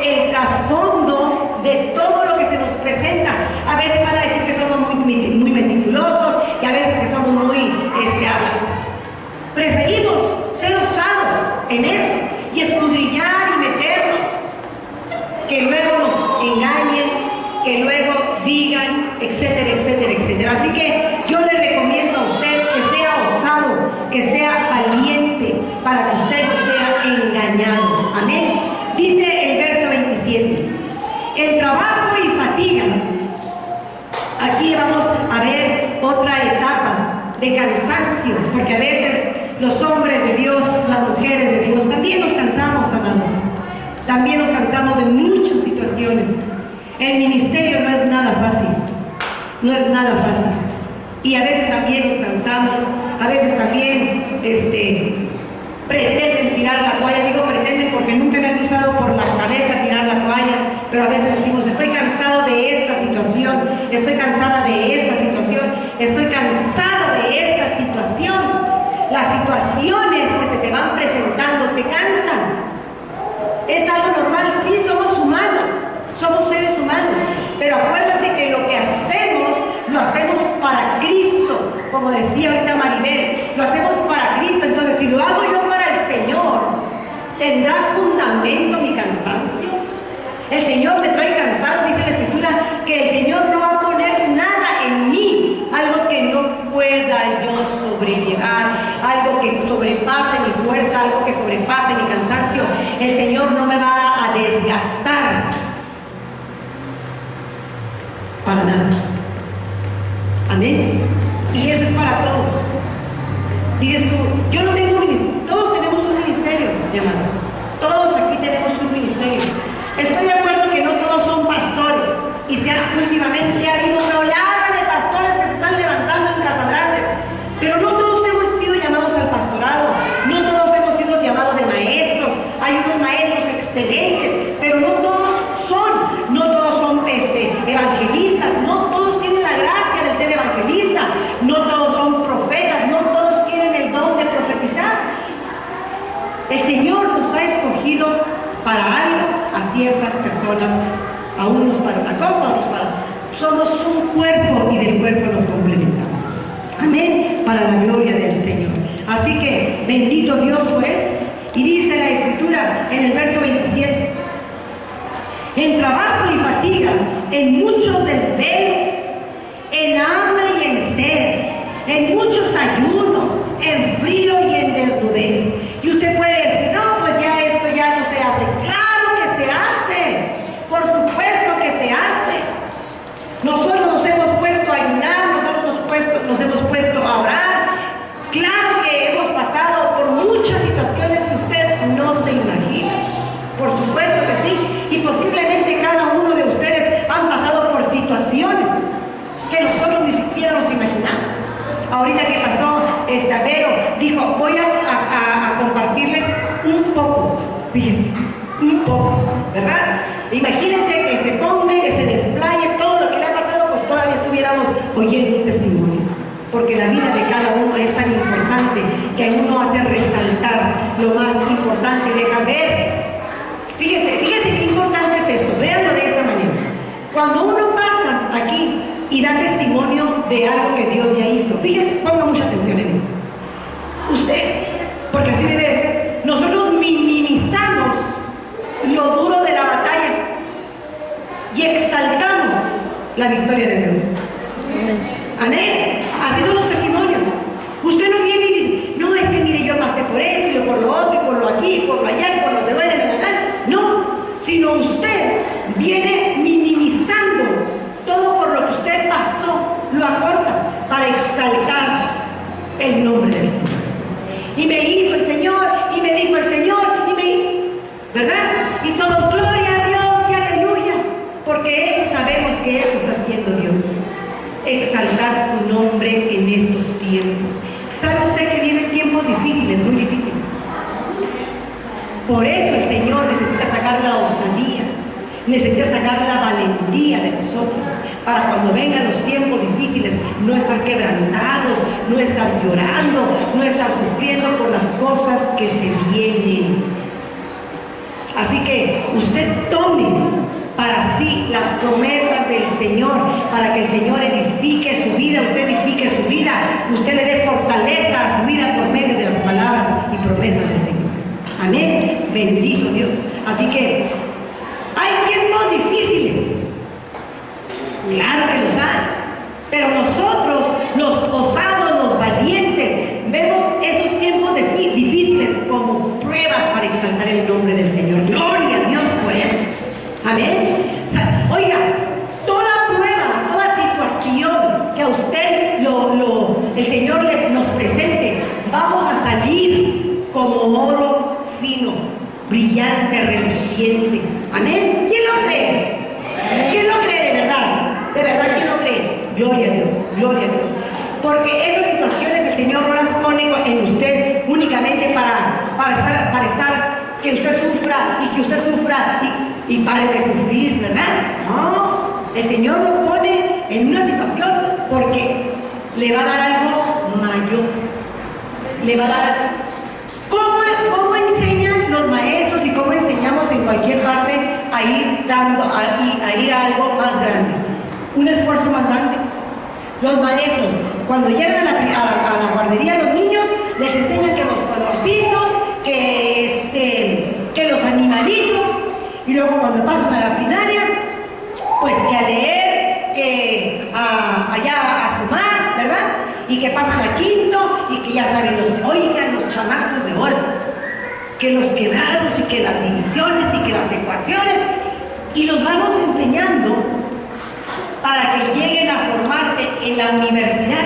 el trasfondo de todo lo que se nos presenta. A veces van a decir que somos muy muy meticulosos y a veces que somos muy preferimos ser osados en eso y escudriñar y meternos, que luego nos engañen, que luego digan, etcétera, etcétera, etcétera. Así que yo le recomiendo a usted que sea osado, que sea valiente, para que usted no sea engañado. Amén. Dice el verso 27, el trabajo y fatiga. Aquí vamos a ver otra etapa de cansancio, porque a veces los hombres de Dios, las mujeres de Dios, también nos cansamos, amados. También nos cansamos de muchas situaciones. El ministerio no es nada fácil, no es nada fácil. Y a veces también nos cansamos, a veces también pretenden tirar la toalla. Digo pretenden porque nunca me ha cruzado por la cabeza tirar la toalla, pero a veces decimos, estoy cansado de esta situación, estoy cansada de esta situación, estoy cansado de esta situación. Las situaciones que se te van presentando te cansan. Es algo normal, sí, somos humanos, somos seres humanos, pero acuérdate que lo que hacemos, lo hacemos para Cristo, como decía ahorita Maribel, lo hacemos para Cristo. Entonces, si lo hago yo para el Señor, ¿tendrá fundamento mi cansancio? El Señor me trae cansado, dice la Escritura, que el Señor no va a poner nada en mí, algo que no pueda yo sobrellevar, algo que sobrepase mi fuerza, algo que sobrepase mi cansancio. El Señor no me va a desgastar para nada. Amén. Y eso es para todos. Dices tú, yo no tengo un ministerio. Todos tenemos un ministerio, hermanos. Todos aquí tenemos un ministerio. Estoy de acuerdo que no todos son pastores. Y últimamente ha habido una oleada de pastores que se están levantando en Casa Grandes. Pero no todos hemos sido llamados al pastorado. No todos hemos sido llamados de maestros. Hay unos maestros excelentes, pero no todos son evangelistas. No todos tienen la gracia de ser evangelistas. No todos son profetas. No todos tienen el don de profetizar. El Señor nos ha escogido para algo a ciertas personas, a unos para una cosa, a otros para... Somos un cuerpo y del cuerpo nos complementamos. Amén, para la gloria del Señor. Así que bendito Dios pues. Y dice la Escritura en el verso 27, en trabajo y fatiga, en muchos desvelos, en hambre y en sed, en muchos ayunos, en frío y en desnudez. Y usted puede decir, no, pues ya esto ya no se hace. ¡Claro que se hace! Por supuesto que se hace. Nosotros nos hemos puesto a ayunar, nosotros nos hemos puesto a orar. Claro que hemos pasado por muchas situaciones que usted no se imagina. Por supuesto que sí. Y posiblemente cada uno de ustedes han pasado por situaciones que nosotros ni siquiera nos imaginamos. Ahorita que pasó, Vero dijo, voy a compartirles un poco, fíjense, un poco, ¿verdad? Imagínense que se ponga y que se desplaye todo lo que le ha pasado, pues todavía estuviéramos oyendo un testimonio. Porque la vida de cada uno es tan importante que uno hace resaltar lo más importante. Deja ver. Fíjense qué importante es esto. Véanlo de esta manera. Cuando uno pasa aquí y da testimonio de algo que Dios ya hizo, fíjense, ponga mucha atención en esto. Usted, porque así debe ser, nosotros minimizamos lo duro de la batalla y exaltamos la victoria de Dios. Amén. Así son los testimonios. Usted no viene y dice, no, es que mire, yo pasé por esto y por lo otro, y por lo aquí, y por lo allá, y por lo que duele, no, sino usted viene minimizando todo por lo que usted pasó, lo acorta para exaltar el nombre del Señor. Y me hizo el Señor, y me dijo el Señor, ¿verdad? Y todo, gloria a Dios y aleluya, porque eso sabemos que eso está haciendo Dios. Exaltar su nombre en estos tiempos. ¿Sabe usted que vienen tiempos difíciles, muy difíciles? Por eso el Señor necesita sacar la osadía, necesita sacar la valentía de nosotros, para cuando vengan los tiempos difíciles no estar quebrantados, no estar llorando, no estar sufriendo por las cosas que se vienen. Así que usted tome para sí las promesas del Señor, para que el Señor edifique su usted le dé fortaleza a su vida por medio de las palabras y promesas del Señor. Amén. Bendito Dios. Así que hay tiempos difíciles. Claro que los hay. Pero nosotros, los osados, los valientes, vemos esos tiempos difíciles como pruebas para exaltar el nombre del Señor. Gloria a Dios por eso. Amén. O sea, oiga, toda prueba, toda situación que a usted el Señor nos presente, vamos a salir como oro fino, brillante, reluciente. Amén. ¿Quién lo cree? ¿Quién lo cree de verdad? De verdad, ¿quién lo cree? Gloria a Dios, gloria a Dios. Porque esas situaciones el Señor no las pone en usted únicamente para estar, que usted sufra y que usted sufra y pare de sufrir, ¿verdad? No, el Señor lo pone en una situación porque le va a dar algo mayor. Le va a dar. ¿Cómo enseñan los maestros y cómo enseñamos en cualquier parte a ir a ir a algo más grande? Un esfuerzo más grande. Los maestros, cuando llegan a la guardería, los niños les enseñan que los colorcitos, que los animalitos, y luego cuando pasan a la primaria, pues que a leer, que allá a sumar, ¿verdad? Y que pasan a quinto y que ya saben los chamacos de oro, que los quebrados y que las divisiones y que las ecuaciones, y los vamos enseñando para que lleguen a formarse en la universidad,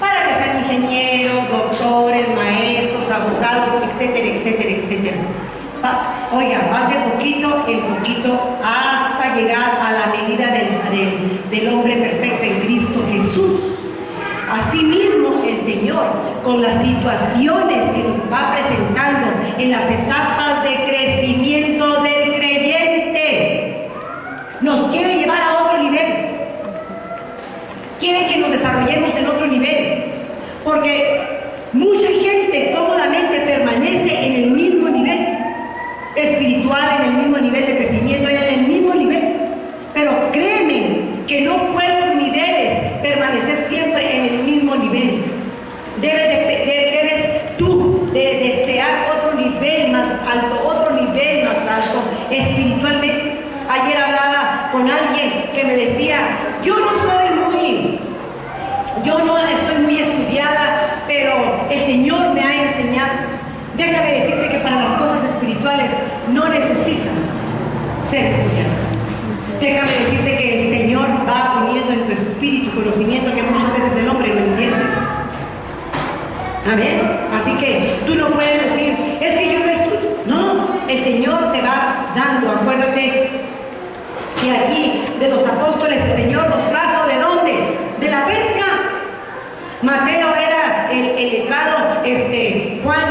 para que sean ingenieros, doctores, maestros, abogados, etcétera, etcétera, etcétera. Oiga, van de poquito en poquito hasta llegar a la medida del hombre perfecto en Cristo Jesús. Asimismo, el Señor, con las situaciones que nos va presentando en las etapas de crecimiento del creyente, nos quiere llevar a otro nivel. Quiere que nos desarrollemos en otro nivel, porque mucha gente cómodamente permanece en el mismo nivel espiritual, en el mismo nivel de crecimiento, en el mismo nivel. Pero créeme que no puedes ni debes permanecer siempre en el mismo nivel. Debes tú desear otro nivel más alto, espiritualmente. Ayer hablaba con alguien que me decía, yo no estoy muy estudiada, pero el Señor me ha enseñado. Déjame decirte que para las cosas espirituales no necesitas ser estudiado. Déjame decirte que el Señor va poniendo en tu espíritu conocimiento que muchas veces el hombre no entiende. Amén. Así que tú no puedes decir, es que yo no estudio. No, el Señor te va dando. Acuérdate que aquí de los apóstoles el Señor nos trajo ¿de dónde? De la pesca. Mateo era el letrado, Juan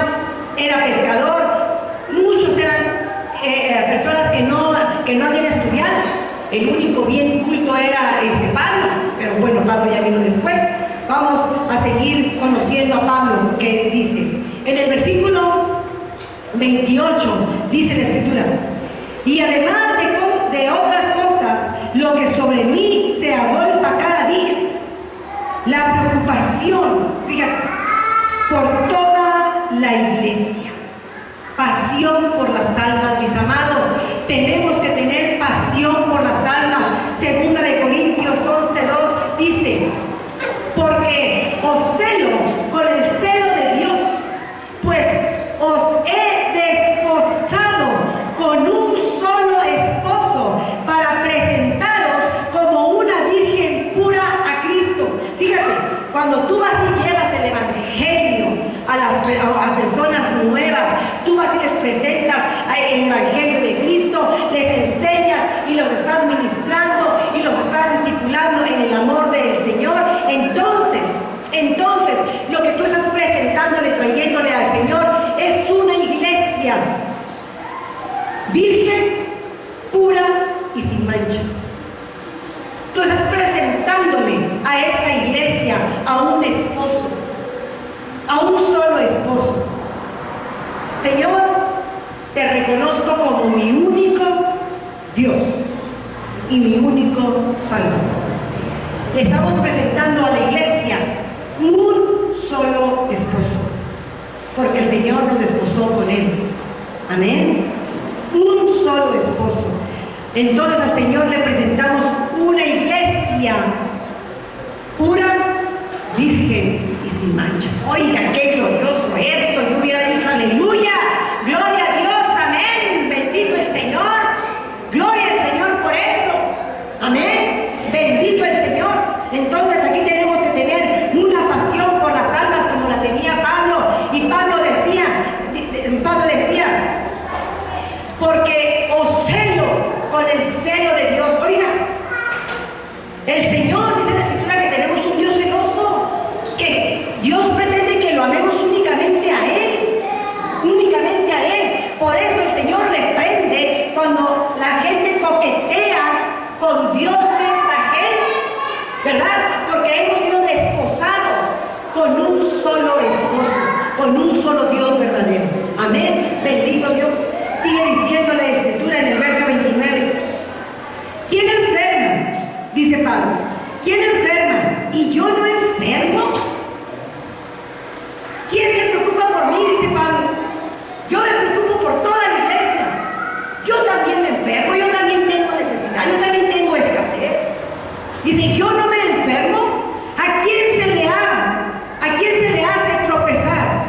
era pescador, muchos eran personas que no habían estudiado. El único bien culto era Pablo, pero bueno, Pablo ya vino después. Vamos a seguir conociendo a Pablo, que dice, en el versículo 28, dice la Escritura, y además de otras cosas, lo que sobre mí se agolpa cada día, la preocupación, fíjate, por toda la iglesia, pasión por las almas, mis amados. Tenemos que tener pasión por las almas. Segunda de Corintios 11:2 dice, porque os celo con el celo de Dios, pues os he desposado con un solo esposo para presentaros como una virgen pura a Cristo. Fíjate, cuando tú vas y llevas el evangelio a personas nuevas, tú vas y les presentas el evangelio de Cristo, les enseñas y los estás ministrando y los estás discipulando en el amor del Señor, entonces lo que tú estás presentándole, trayéndole al Señor es una iglesia virgen, pura y sin mancha. Tú estás presentándole a esa iglesia a un esposo, a un solo esposo. Señor, te reconozco como mi único Dios y mi único Salvador. Le estamos presentando a la iglesia un solo esposo, porque el Señor nos desposó con Él. Amén. Un solo esposo. Entonces al Señor le presentamos una iglesia pura, virgen y sin mancha. Oiga, qué glorioso esto. Yo hubiera dicho aleluya, gloria a Dios, amén, bendito el Señor, gloria al Señor por eso, amén, bendito el Señor. Entonces aquí tenemos que tener una pasión por las almas como la tenía Pablo. Y Pablo decía, porque os celo con el celo de Dios. Oiga, el Señor, dice la Escritura, que tenemos un Dios celoso, que Dios pretende que lo amemos únicamente a Él, únicamente a Él. Por eso el Señor reprende cuando la gente coquetea con dioses ajenos, ¿verdad? Porque hemos sido desposados con un solo esposo, con un solo Dios verdadero. Amén, bendito Dios. Sigue diciendo la Escritura en el verso 29. ¿Quién enferma? Dice Pablo. ¿Quién enferma? ¿Y yo no enfermo? ¿Quién se preocupa por mí? Dice Pablo. Yo me preocupo por toda la iglesia. Yo también me enfermo, yo también tengo necesidad, yo también tengo escasez. Dice, yo no me enfermo. ¿A quién se le hace tropezar?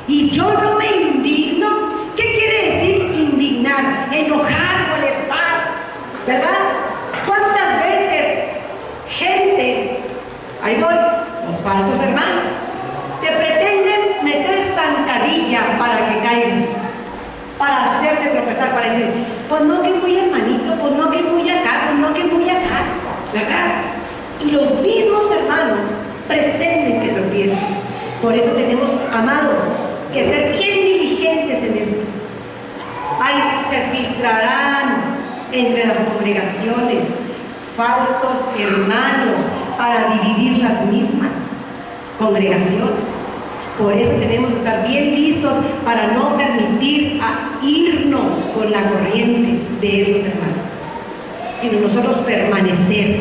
Y yo no me indigno. ¿Qué quiere decir indignar? Enojar, molestar, ¿verdad? ¿Cuántas veces gente, ahí voy, los falsos hermanos, te pretenden meter zancadilla para que caigas, para hacerte tropezar, para decir, pues no que muy hermanito, pues no que muy acá, pues no que muy acá, ¿verdad? Y los mismos hermanos pretenden que tropieces. Por eso tenemos, amados, que ser bien diligentes en esto. Ay, se filtrarán entre las congregaciones falsos hermanos para dividir las mismas congregaciones. Por eso tenemos que estar bien listos para no permitir irnos con la corriente de esos hermanos, sino nosotros permanecer.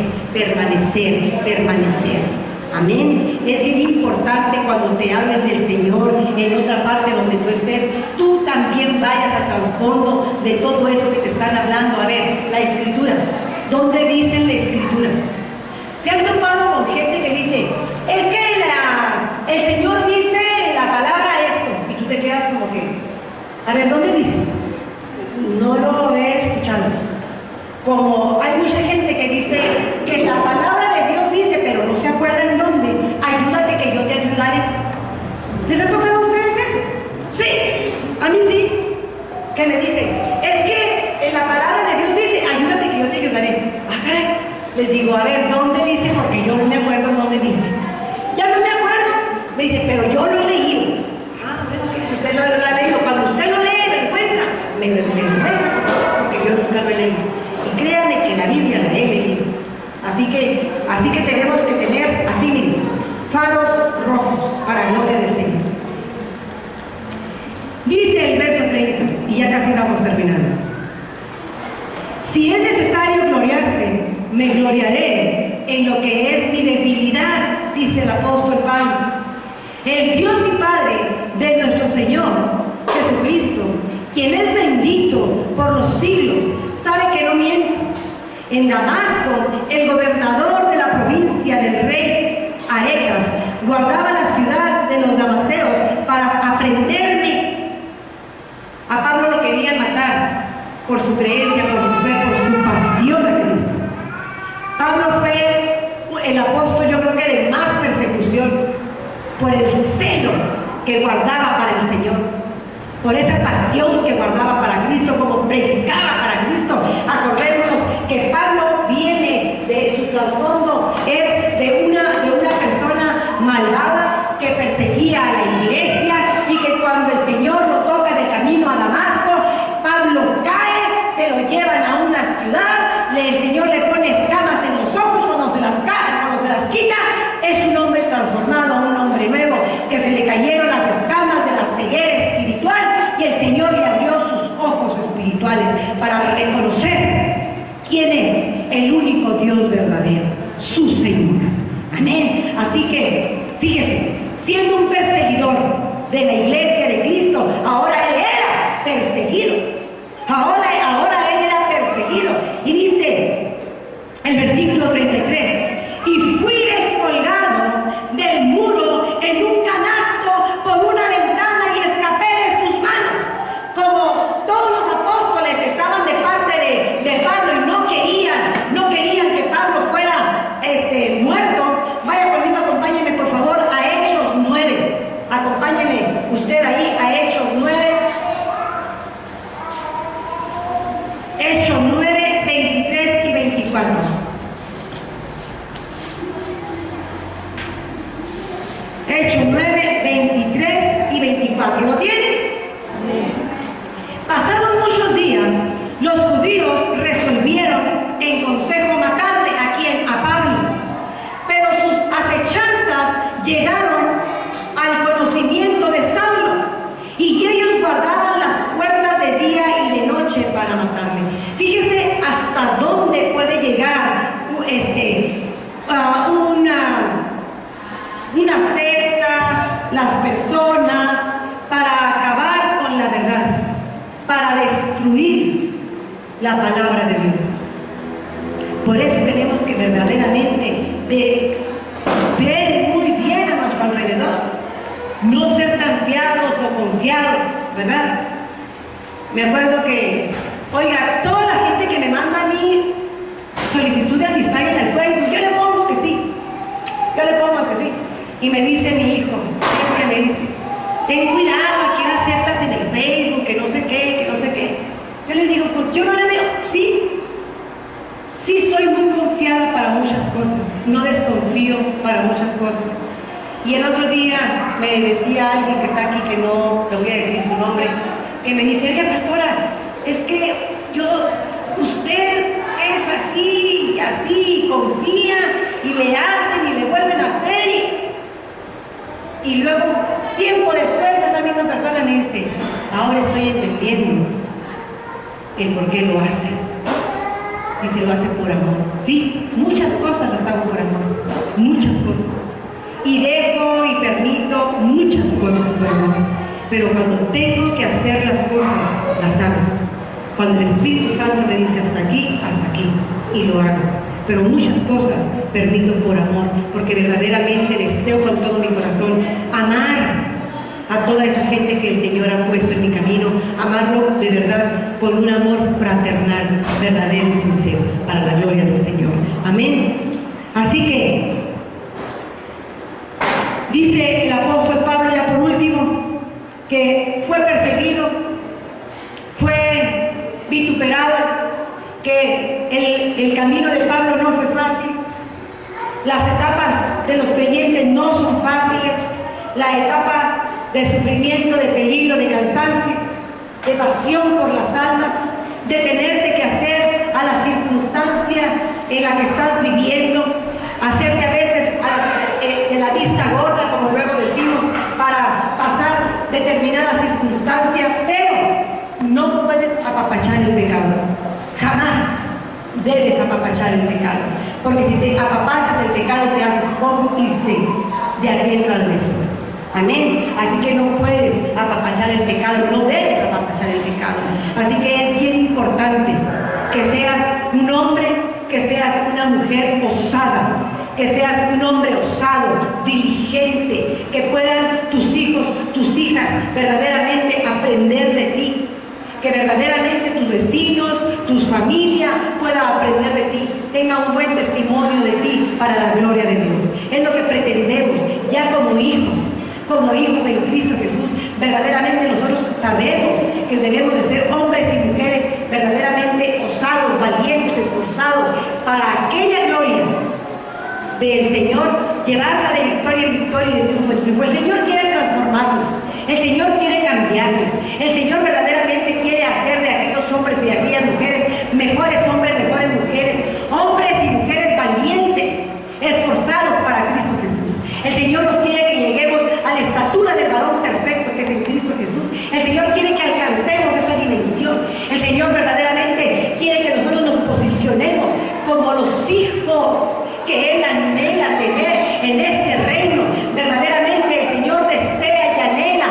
Amén. Es bien importante cuando te hablen del Señor en otra parte donde tú estés, tú también vayas al trasfondo de todo eso que te están hablando. A ver, la Escritura. ¿Dónde dice la Escritura? ¿Se han topado con gente que dice, es que el Señor dice en la palabra esto? Y tú te quedas como que, a ver, ¿dónde dice? No lo he escuchado. Como hay mucha gente que dice que la palabra de Dios dice, pero no se acuerdan dónde. Ayúdate que yo te ayudaré. ¿Les ha tocado a ustedes eso? Sí, a mí sí. Que me dicen, es que en la palabra de Dios dice, ayúdate que yo te ayudaré. Ah, caray. Les digo, a ver, ¿dónde dice? Porque yo no me acuerdo dónde dice. Ya no me acuerdo. Me dice, pero yo lo he leído. Ah, bueno, que usted lo ha leído. Cuando usted lo lee, lo encuentra. Me lo encuentra, porque yo nunca lo he leído. Y créanme que la Biblia la he leído. Así que tenemos que tener, así mismo, faros rojos para gloria del Señor. Dice el verso 30, y ya casi vamos terminando. Si es necesario gloriarse, me gloriaré en lo que es mi debilidad, dice el apóstol Pablo. El Dios y Padre de nuestro Señor Jesucristo, quien es bendito por los siglos, sabe que no miento. En Damasco, el gobernador de la provincia del rey Aretas guardaba la ciudad de los damaseos para aprenderme. A Pablo lo querían matar por su creencia, por su fe, por su pasión a Cristo. Pablo fue el apóstol, yo creo que de más persecución, por el celo que guardaba para el Señor, por esa pasión que guardaba para Cristo, como predicaba para Cristo. Acordémonos que Pablo viene de su trasfondo, es de una persona malvada que perseguía a la iglesia, y que cuando el Señor lo toca de camino a Damasco, Pablo cae, se lo llevan a una ciudad, el Señor le pone escamas en los ojos, cuando se las quita, es un hombre transformado, un hombre nuevo, que se le cayeron las escamas de la ceguera espiritual, y el Señor le abrió sus ojos espirituales para reconocer quién es el único Dios verdadero, su Señor. Amén. Así que, fíjese, siendo un de la iglesia de Cristo. Ahora él era perseguido. Ahora él era perseguido. Y dice el versículo 33, y fui descolgado del muro en un canasto por una ventana y escapé de sus manos. Como todos los apóstoles estaban de parte de Pablo y no querían que Pablo fuera muerto. Vaya conmigo, acompáñeme por favor a Hechos 9. Acompáñeme usted ahí a Hechos 9. Hechos 9, 23 y 24. Hechos 9, 23 y 24. ¿Lo tienen? Pasados muchos días, los judíos resolvieron en consejo matarle a Pablo, pero sus acechanzas llegaron al conocimiento de Saulo y ellos guardaban las puertas de día y de noche para matarle. Fíjese hasta dónde puede llegar una secta, las personas, para acabar con la verdad, para destruir la palabra de Dios. Por eso tenemos que verdaderamente ver muy bien a nuestro alrededor, no ser tan fiados o confiados, ¿verdad? Me acuerdo que, oiga, toda la gente que me manda a mí solicitud de amistad en el Facebook, yo le pongo que sí, y me dice mi hijo, siempre me dice, ten cuidado a quién aceptas en el Facebook, que no sé qué. Yo les digo, pues yo no le veo, sí soy muy confiada para muchas cosas, no desconfío para muchas cosas. Y el otro día me decía alguien que está aquí, que no te voy a decir su nombre, que me dice, oiga pastora, es que usted es así y así, confía y le hacen y le vuelven a hacer y luego tiempo después esa misma persona me dice, ahora estoy entendiendo el por qué lo hace. Dice, lo hace por amor. Sí, muchas cosas las hago por amor, muchas cosas. Y dejo y permito muchas cosas por amor. Pero cuando tengo que hacer las cosas, las hago. Cuando el Espíritu Santo me dice hasta aquí, y lo hago. Pero muchas cosas permito por amor, porque verdaderamente deseo con todo mi corazón amar a toda esa gente que el Señor ha puesto en mi camino, amarlo de verdad con un amor fraternal, verdadero y sincero, para la gloria del Señor. Amén. Así que dice el apóstol Pablo, ya por último, que fue perseguido, fue vituperado, que el camino de Pablo no fue fácil, las etapas de los creyentes no son fáciles, la etapa de sufrimiento, de peligro, de cansancio, de pasión por las almas, de tenerte que hacer a la circunstancia en la que estás viviendo, hacerte a veces de la vista gorda, como luego decimos, para pasar determinadas circunstancias, pero no puedes apapachar el pecado. Jamás debes apapachar el pecado, porque si te apapachas el pecado te haces cómplice de aquel transgresor. Amén. Así que no puedes apapachar el pecado, no debes apapachar el pecado. Así que es bien importante que seas un hombre, que seas una mujer osada, que seas un hombre osado, diligente, que puedan tus hijos, tus hijas verdaderamente aprender de ti, que verdaderamente tus vecinos, tus familias puedan aprender de ti, tengan un buen testimonio de ti para la gloria de Dios. Es lo que pretendemos ya como hijos en Cristo Jesús. Verdaderamente nosotros sabemos que debemos de ser hombres y mujeres verdaderamente osados, valientes, esforzados para aquella gloria del Señor, llevarla de victoria en victoria y de triunfo en triunfo. El Señor quiere transformarnos, el Señor quiere cambiarnos, el Señor verdaderamente quiere hacer de aquellos hombres y de aquellas mujeres mejores hombres, mejores mujeres, hombres y mujeres valientes, esforzados para Cristo Jesús. El Señor nos quiere que lleguemos a la estatura del varón perfecto que es en Cristo Jesús. El Señor quiere que alcancemos esa dimensión. El Señor verdaderamente quiere que nosotros nos posicionemos como los hijos que Él anhela tener en este reino. Verdaderamente el Señor desea y anhela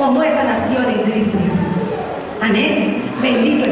como esa nación en Cristo Jesús. Amén. Bendito